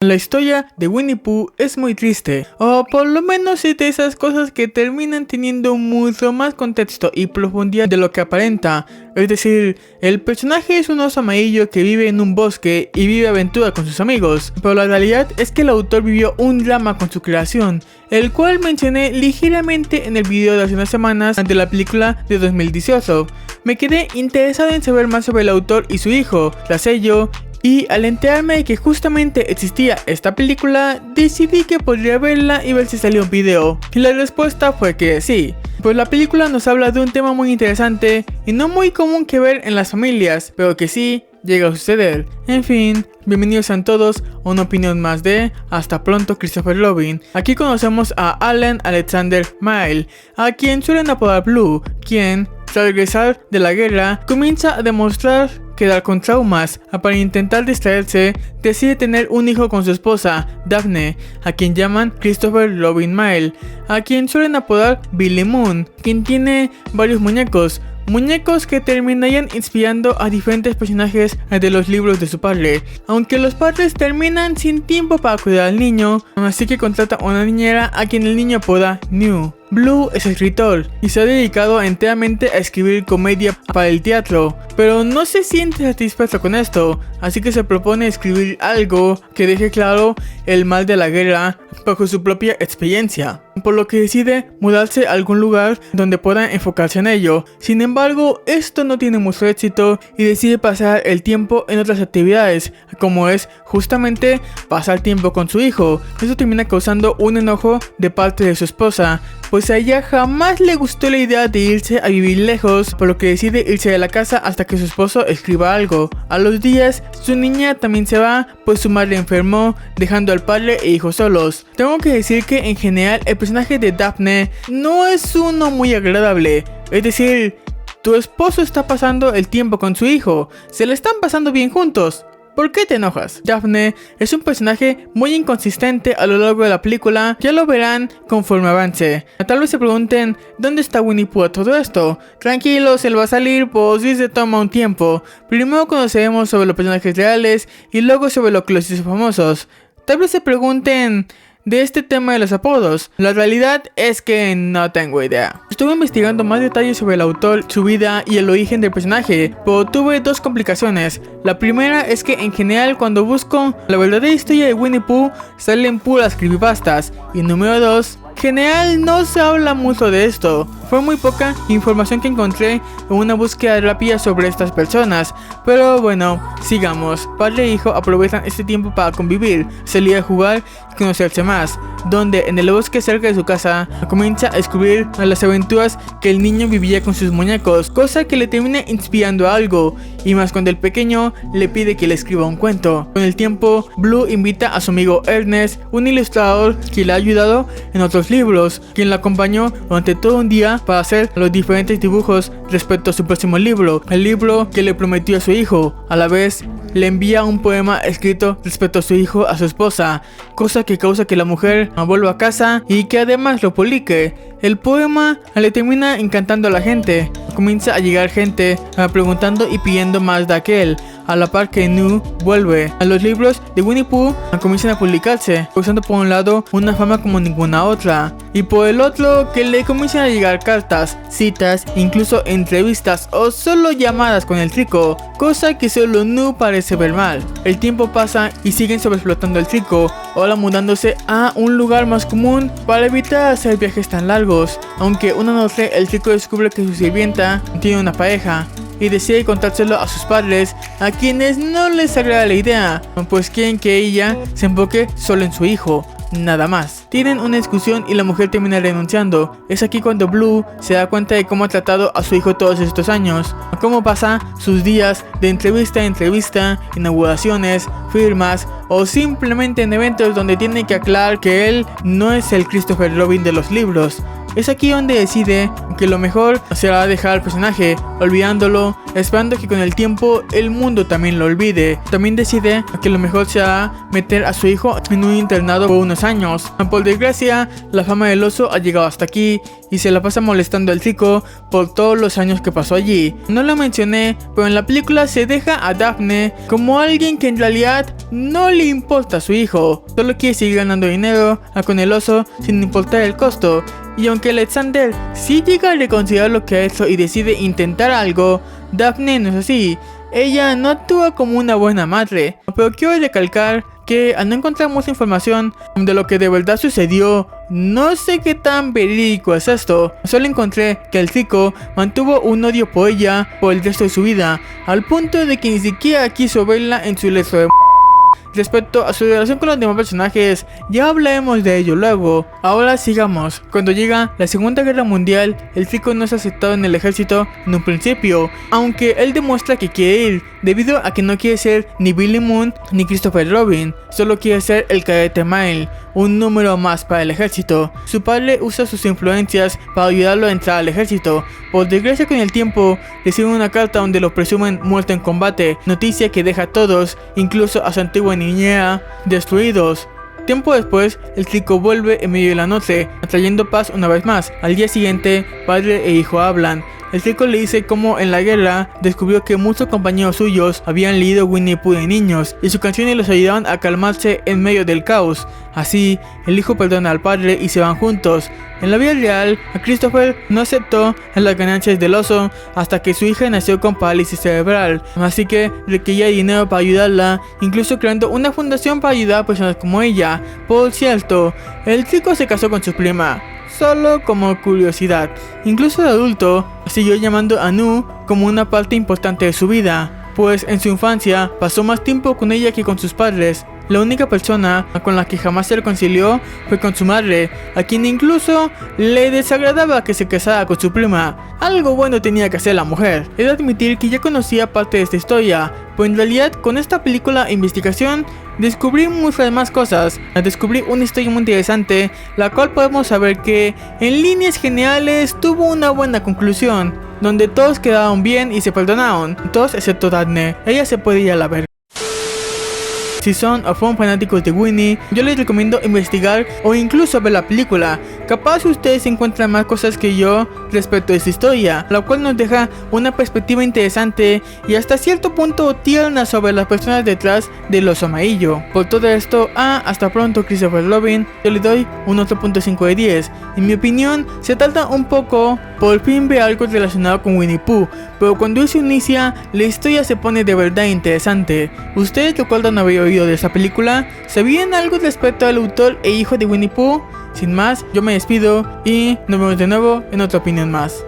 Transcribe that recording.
La historia de Winnie Pooh es muy triste, o por lo menos es de esas cosas que terminan teniendo mucho más contexto y profundidad de lo que aparenta. Es decir, el personaje es un oso amarillo que vive en un bosque y vive aventura con sus amigos, pero la realidad es que el autor vivió un drama con su creación, el cual mencioné ligeramente en el video de hace unas semanas ante la película de 2018. Me quedé interesado en saber más sobre el autor y su hijo, tras ello, y al enterarme de que justamente existía esta película, decidí que podría verla y ver si salía un video. Y la respuesta fue que sí, pues la película nos habla de un tema muy interesante y no muy común que ver en las familias, pero que sí llega a suceder. En fin, bienvenidos a todos a una opinión más de Hasta pronto Christopher Robin. Aquí conocemos a Allen Alexander Mile, a quien suelen apodar Blue, quien, tras regresar de la guerra, comienza a demostrar quedar con traumas. Para intentar distraerse, decide tener un hijo con su esposa, Daphne, a quien llaman Christopher Robin Mile, a quien suelen apodar Billy Moon, quien tiene varios muñecos que terminarían inspirando a diferentes personajes de los libros de su padre, aunque los padres terminan sin tiempo para cuidar al niño, así que contrata a una niñera a quien el niño apoda New. Blue es escritor y se ha dedicado enteramente a escribir comedia para el teatro, pero no se siente satisfecho con esto, así que se propone escribir algo que deje claro el mal de la guerra bajo su propia experiencia, por lo que decide mudarse a algún lugar donde pueda enfocarse en ello. Sin embargo, esto no tiene mucho éxito y decide pasar el tiempo en otras actividades, como es justamente pasar tiempo con su hijo. Eso termina causando un enojo de parte de su esposa, pues a ella jamás le gustó la idea de irse a vivir lejos, por lo que decide irse de la casa hasta que su esposo escriba algo. A los días, su niña también se va, pues su madre enfermó, dejando al padre e hijo solos. Tengo que decir que en general el personaje de Daphne no es uno muy agradable, es decir, tu esposo está pasando el tiempo con su hijo, se le están pasando bien juntos. ¿Por qué te enojas? Daphne es un personaje muy inconsistente a lo largo de la película, ya lo verán conforme avance. Tal vez se pregunten, ¿dónde está Winnie Pooh a todo esto? Tranquilos, él va a salir, pues sí se toma un tiempo. Primero conoceremos sobre los personajes reales y luego sobre lo que los hizo famosos. Tal vez se pregunten de este tema de los apodos. La realidad es que no tengo idea. Estuve investigando más detalles sobre el autor, su vida y el origen del personaje, pero tuve dos complicaciones. La primera es que en general cuando busco la verdadera historia de Winnie Pooh salen puras creepypastas, y número 2, en general no se habla mucho de esto. Fue muy poca información que encontré en una búsqueda rápida sobre estas personas. Pero bueno, sigamos. Padre e hijo aprovechan este tiempo para convivir, salir a jugar y conocerse más, donde en el bosque cerca de su casa comienza a descubrir las aventuras que el niño vivía con sus muñecos, cosa que le termina inspirando a algo, y más cuando el pequeño le pide que le escriba un cuento. Con el tiempo, Blue invita a su amigo Ernest, un ilustrador que le ha ayudado en otros libros, quien la acompañó durante todo un día para hacer los diferentes dibujos respecto a su próximo libro, el libro que le prometió a su hijo. A la vez, le envía un poema escrito respecto a su hijo a su esposa, cosa que causa que la mujer vuelva a casa y que además lo publique. El poema le termina encantando a la gente. Comienza a llegar gente preguntando y pidiendo más de aquel, a la par que New vuelve. A los libros de Winnie Pooh comienzan a publicarse, causando por un lado una fama como ninguna otra, y por el otro que le comienzan a llegar cartas, citas, incluso entrevistas o solo llamadas con el trico, cosa que solo New parece ver mal. El tiempo pasa y siguen sobreexplotando el trico, ahora mudándose a un lugar más común para evitar hacer viajes tan largos, aunque una noche el trico descubre que su sirvienta tiene una pareja y decide contárselo a sus padres, a quienes no les agrada la idea, pues quieren que ella se enfoque solo en su hijo, nada más. Tienen una discusión y la mujer termina renunciando. Es aquí cuando Blue se da cuenta de cómo ha tratado a su hijo todos estos años, cómo pasa sus días de entrevista en entrevista, inauguraciones, firmas o simplemente en eventos donde tiene que aclarar que él no es el Christopher Robin de los libros. Es aquí donde decide que lo mejor será dejar al personaje, olvidándolo, esperando que con el tiempo el mundo también lo olvide. También decide que lo mejor será meter a su hijo en un internado por unos años. Por desgracia, la fama del oso ha llegado hasta aquí y se la pasa molestando al chico por todos los años que pasó allí. No lo mencioné, pero en la película se deja a Daphne como alguien que en realidad no le importa a su hijo, solo quiere seguir ganando dinero con el oso sin importar el costo. Y aunque Alexander sí llega a reconsiderar lo que ha hecho y decide intentar algo, Daphne no es así. Ella no actúa como una buena madre, pero quiero recalcar que al no encontrar mucha información de lo que de verdad sucedió, no sé qué tan verídico es esto. Solo encontré que el chico mantuvo un odio por ella por el resto de su vida, al punto de que ni siquiera quiso verla en su lecho de Respecto a su relación con los demás personajes, ya hablaremos de ello luego. Ahora sigamos. Cuando llega la Segunda Guerra Mundial, el chico no es aceptado en el ejército en un principio, aunque él demuestra que quiere ir, debido a que no quiere ser ni Billy Moon ni Christopher Robin, solo quiere ser el cadete Mile, un número más para el ejército. Su padre usa sus influencias para ayudarlo a entrar al ejército. Por desgracia, con el tiempo recibe una carta donde lo presumen muerto en combate, noticia que deja a todos, incluso a su antigua niñera, destruidos. Tiempo después, el chico vuelve en medio de la noche, trayendo paz una vez más. Al día siguiente, padre e hijo hablan. El chico le dice cómo en la guerra descubrió que muchos compañeros suyos habían leído Winnie Pooh de niños y sus canciones los ayudaban a calmarse en medio del caos. Así, el hijo perdona al padre y se van juntos. En la vida real, a Christopher no aceptó las ganancias del oso hasta que su hija nació con parálisis cerebral, así que requería dinero para ayudarla, incluso creando una fundación para ayudar a personas como ella. Por cierto, el chico se casó con su prima, solo como curiosidad. Incluso de adulto, siguió llamando a Nu como una parte importante de su vida, pues en su infancia pasó más tiempo con ella que con sus padres. La única persona con la que jamás se reconcilió fue con su madre, a quien incluso le desagradaba que se casara con su prima. Algo bueno tenía que hacer la mujer. He de admitir que ya conocía parte de esta historia, pues en realidad con esta película e investigación descubrí muchas más cosas. Descubrí una historia muy interesante, la cual podemos saber que en líneas generales tuvo una buena conclusión, donde todos quedaron bien y se perdonaron, todos excepto Daphne. Ella se puede ir a la verga. Si son o fueron fanáticos de Winnie, yo les recomiendo investigar o incluso ver la película. Capaz ustedes encuentran más cosas que yo respecto a esta historia, la cual nos deja una perspectiva interesante y hasta cierto punto tierna sobre las personas detrás del oso amarillo. Por todo esto, hasta pronto Christopher Robin, yo le doy un 8.5 de 10. En mi opinión, se trata un poco por fin ver algo relacionado con Winnie Pooh, pero cuando eso inicia, la historia se pone de verdad interesante. ¿Ustedes recuerdan haber oído de esa película? ¿Sabían algo respecto al autor e hijo de Winnie Pooh? Sin más, yo me despido y nos vemos de nuevo en otra opinión más.